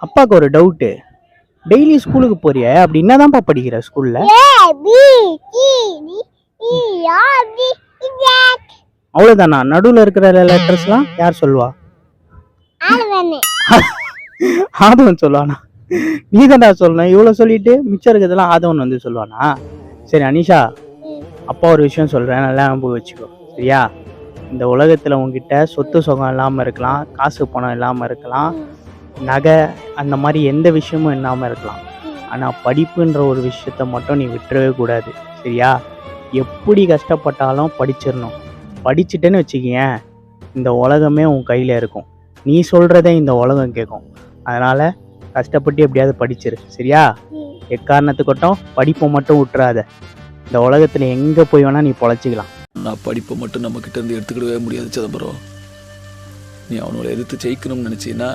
அப்பாவுக்கு ஒரு doubt. Daily ஸ்கூலுக்கு போறியா? அப்படி என்னதான்ப்பா படிக்கிற ஸ்கூல்ல? அவ்வளவுதானா? நடுவுல இருக்கிற லெட்டர்ஸ்லாம் யார் சொல்லுவா? ஆதவன் சொல்லுவானா? நீ தான்டா சொல்லணும். இவ்வளவு சொல்லிட்டு மிச்சம் இருக்கிறதெல்லாம் ஆதவன் வந்து சொல்லுவானா? சரி அனிஷா, அப்பா ஒரு விஷயம் சொல்றேன், நல்லா ஞாபகம் வச்சுக்கோ. சரியா? இந்த உலகத்துல உன்கிட்ட சொத்து சுகம் இல்லாம இருக்கலாம், காசு பணம் இல்லாம இருக்கலாம், நகை அந்த மாதிரி எந்த விஷயமும் இல்லாம இருக்கலாம். ஆனா படிப்புன்ற ஒரு விஷயத்த மட்டும் நீ விட்டுறவே கூடாது. சரியா? எப்படி கஷ்டப்பட்டாலும் படிச்சிடணும். படிச்சுட்டேன்னு வச்சுக்கேன், இந்த உலகமே உன் கையில இருக்கும். நீ சொல்றதே இந்த உலகம் கேட்கும். அதனால கஷ்டப்பட்டு எப்படியாவது படிச்சிரு. சரியா? எக்காரணத்துக்கட்டும் படிப்பை மட்டும் விட்டுறாத. இந்த உலகத்துல எங்க போய் வேணா நீ பொழைச்சிக்கலாம். நான் படிப்பை மட்டும் நம்ம கிட்ட இருந்து எடுத்துக்கிடவே முடியாது சிதம்பரம். நீ அவனோட எதிர்த்து ஜெயிக்கணும்னு நினைச்சீன்னா